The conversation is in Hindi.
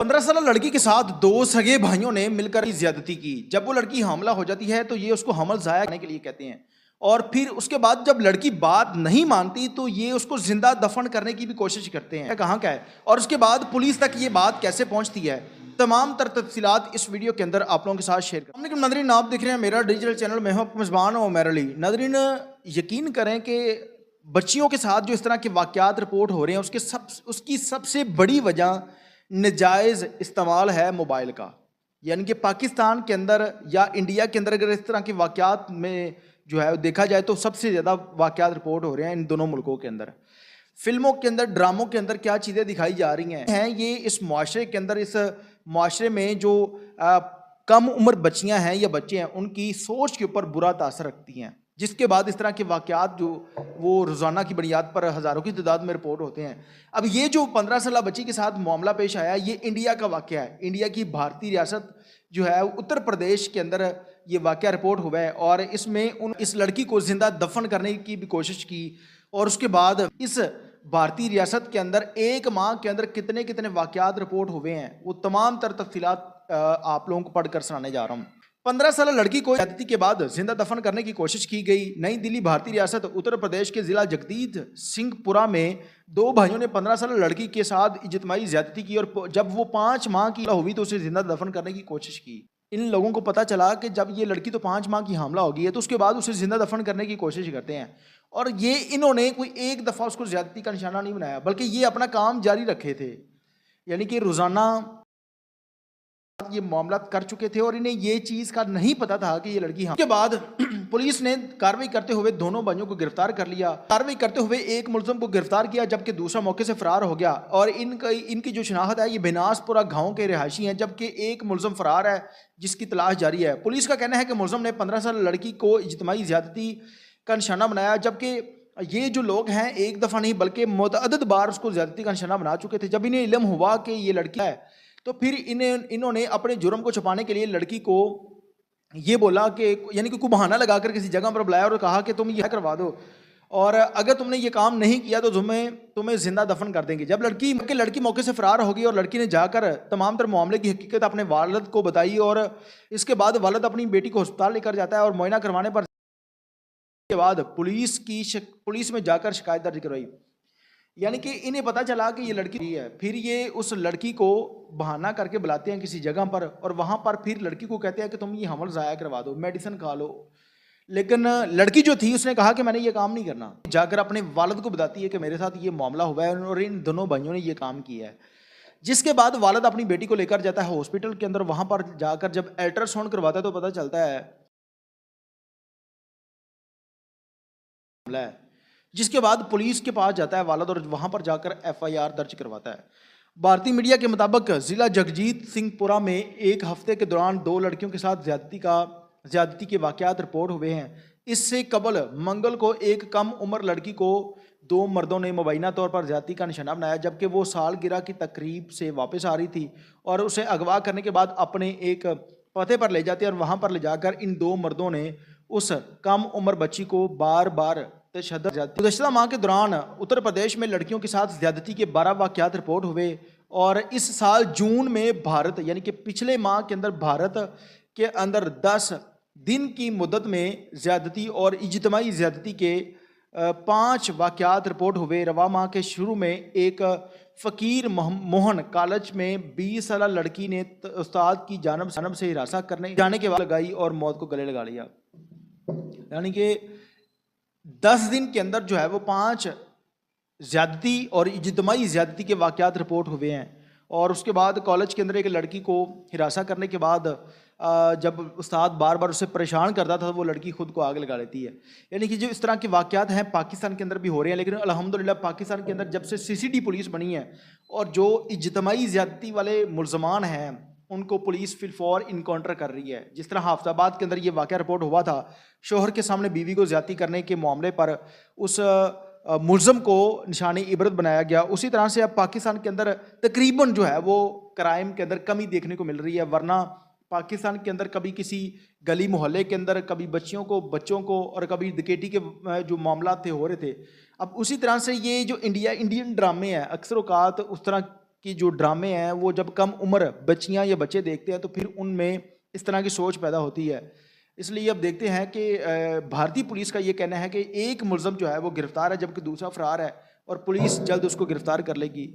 15 साल लड़की के साथ दो सगे भाइयों ने मिलकर ज्यादती की। जब वो लड़की हमला हो जाती है तो ये उसको हमल जाया करने के लिए कहते हैं, और फिर उसके बाद जब लड़की बात नहीं मानती तो ये उसको जिंदा दफन करने की भी कोशिश करते हैं। कहाँ का है और उसके बाद पुलिस तक ये बात कैसे पहुंचती है, तमाम तफसीलात इस वीडियो के अंदर आप लोगों के साथ शेयर करें। नादरीन, आप देख रहे हैं मेरा डिजिटल चैनल, मैं हूं आपका मेज़बान उमर अली। नादरीन, यकीन करें कि बच्चियों के साथ जो इस तरह के वाक़यात रिपोर्ट हो रहे हैं उसकी सबसे बड़ी वजह नजायज़ इस्तेमाल है मोबाइल का। यानी कि पाकिस्तान के अंदर या इंडिया के अंदर अगर इस तरह के वाक़यात में जो है देखा जाए तो सबसे ज़्यादा वाक़यात रिपोर्ट हो रहे हैं इन दोनों मुल्कों के अंदर। फिल्मों के अंदर, ड्रामों के अंदर क्या चीज़ें दिखाई जा रही हैं ये इस मुआशरे के अंदर, इस मुआशरे में जो कम उम्र बच्चियां हैं या बच्चे हैं उनकी सोच के ऊपर बुरा तासर रखती हैं, जिसके बाद इस तरह के वाक़यात जो वो रोज़ाना की बुनियाद पर हज़ारों की तादाद में रिपोर्ट होते हैं। अब ये जो 15 साल बच्ची के साथ मामला पेश आया, ये इंडिया का वाक़या है। इंडिया की भारतीय रियासत जो है उत्तर प्रदेश के अंदर ये वाक़या रिपोर्ट हुआ है, और इसमें इस लड़की को ज़िंदा दफन करने की भी कोशिश की। और उसके बाद इस भारतीय रियासत के अंदर एक माह के अंदर कितने कितने वाक़यात रिपोर्ट हुए हैं, वो तमाम तर तफसीलात आप लोगों को पढ़कर सुनाने जा रहा हूँ। 15 साल लड़की को ज्यादती के बाद जिंदा दफन करने की कोशिश की गई। नई दिल्ली, भारतीय रियासत उत्तर प्रदेश के जिला जगदीत सिंहपुरा में दो भाइयों ने 15 साल लड़की के साथ इज्तिमाई ज्यादती की, और जब वो 5 माह की हुई तो उसे जिंदा दफन करने की कोशिश की। इन लोगों को पता चला कि जब ये लड़की तो 5 माह की हमला हो गई है तो उसके बाद उसे जिंदा दफन करने की कोशिश करते हैं। और ये इन्होंने कोई एक दफ़ा उसको ज्यादती का निशाना नहीं बनाया, बल्कि ये अपना काम जारी रखे थे। यानी कि रोज़ाना ये मामला कर चुके थे और इन्हें ये चीज़ का नहीं पता था कि ये लड़की। उसके बाद पुलिस ने कार्रवाई करते हुए दोनों भाइयों को गिरफ्तार कर लिया। कार्रवाई करते हुए एक मुलजम को गिरफ्तार किया, जबकि दूसरा मौके से फरार हो गया। और इनकी जो शनाख्त है, ये बिनासपुरा गांव के रिहायशी हैं, जबकि एक मुलजम फरार है जिसकी तलाश जारी है। पुलिस का कहना है कि मुलजम ने 15 साल लड़की को इज्तिमाई ज्यादती का निशाना बनाया, जबकि ये जो लोग हैं एक दफ़ा नहीं बल्कि मुतअद्दिद बार उसको ज्यादती का निशाना बना चुके थे। जब इन्हें इल्म हुआ कि ये लड़की है तो फिर इन्होंने अपने जुर्म को छुपाने के लिए लड़की को ये बोला कि, यानी कि कोई बहाना लगाकर किसी जगह पर बुलाया और कहा कि तुम यह करवा दो, और अगर तुमने ये काम नहीं किया तो तुम्हें जिंदा दफन कर देंगे। जब लड़की मौके से फरार होगी और लड़की ने जाकर तमाम तर मामले की हकीकत अपने वालिद को बताई, और इसके बाद वालिद अपनी बेटी को अस्पताल लेकर जाता है और मुआयना करवाने पर के बाद पुलिस में जाकर शिकायत दर्ज करवाई। यानी कि इन्हें पता चला कि ये लड़की है। फिर ये उस लड़की को बहाना करके बुलाते हैं किसी जगह पर, और वहां पर फिर लड़की को कहते हैं कि तुम ये हमल ज़ाया करवा दो, मेडिसिन खा लो। लेकिन लड़की जो थी उसने कहा कि मैंने ये काम नहीं करना। जाकर अपने वालिद को बताती है कि मेरे साथ ये मामला हुआ है और इन दोनों भाइयों ने ये काम किया है। जिसके बाद वालिद अपनी बेटी को लेकर जाता है हॉस्पिटल के अंदर। वहां पर जाकर जब अल्ट्रासाउंड करवाता है तो पता चलता है, जिसके बाद पुलिस के पास जाता है वालिद और वहां पर जाकर FIR दर्ज करवाता है। भारतीय मीडिया के मुताबिक जिला जगजीत सिंहपुरा में एक हफ्ते के दौरान दो लड़कियों के साथ ज्यादती के वाकयात रिपोर्ट हुए हैं। इससे कबल मंगल को एक कम उम्र लड़की को दो मर्दों ने मुबैना तौर पर ज्यादती का निशाना बनाया, जबकि वो सालगिरह की तकरीब से वापस आ रही थी और उसे अगवा करने के बाद अपने एक पते पर ले जाते हैं, और वहां पर ले जाकर इन दो मर्दों ने उस कम उम्र बच्ची को बार बार गुज़श्ता माह के दौरान उत्तर प्रदेश में लड़कियों के साथ ज्यादती के 12 वाक़यात रिपोर्ट हुए। और इस साल जून में भारत, यानी कि पिछले माह के अंदर भारत के अंदर 10 दिन की मुद्दत में ज्यादती और इज्तिमाई ज्यादती के 5 वाक़यात रिपोर्ट हुए। रवा माह के शुरू में एक फ़कीर मोहन कॉलेज में 20 साल लड़की ने उस्ताद की जानब से हिरासत करने जाने के बाद लगाई और मौत को गले लगा लिया। यानी कि 10 दिन के अंदर जो है वो 5 ज्यादती और इज्तिमाई ज्यादती के वाक़यात रिपोर्ट हुए हैं। और उसके बाद कॉलेज के अंदर एक लड़की को हिरासत करने के बाद जब उस्ताद बार बार उसे परेशान करता था, वो लड़की खुद को आग लगा लेती है। यानी कि जो इस तरह के वाक़यात हैं पाकिस्तान के अंदर भी हो रहे हैं। लेकिन अल्हम्दुलिल्लाह पाकिस्तान के अंदर जब से CCD पुलिस बनी है और जो इज्तिमाई ज्यादती वाले मुलजमान हैं उनको पुलिस फिलफौर इनकाउंटर कर रही है। जिस तरह हाफिजाबाद के अंदर ये वाक़या रिपोर्ट हुआ था, शोहर के सामने बीवी को ज्यादती करने के मामले पर उस मुलज़म को निशानी इबरत बनाया गया, उसी तरह से अब पाकिस्तान के अंदर तकरीबन जो है वो क्राइम के अंदर कमी देखने को मिल रही है। वरना पाकिस्तान के अंदर कभी किसी गली मोहल्ले के अंदर कभी बच्चों को और कभी डकैती के जो मामला थे हो रहे थे। अब उसी तरह से ये जो इंडियन ड्रामे हैं अक्सर औकात उस तरह की जो ड्रामे हैं वो जब कम उम्र बच्चियां या बच्चे देखते हैं तो फिर उनमें इस तरह की सोच पैदा होती है। इसलिए अब देखते हैं कि भारतीय पुलिस का ये कहना है कि एक मुलज़म जो है वो गिरफ्तार है जबकि दूसरा फ़रार है और पुलिस जल्द उसको गिरफ्तार कर लेगी।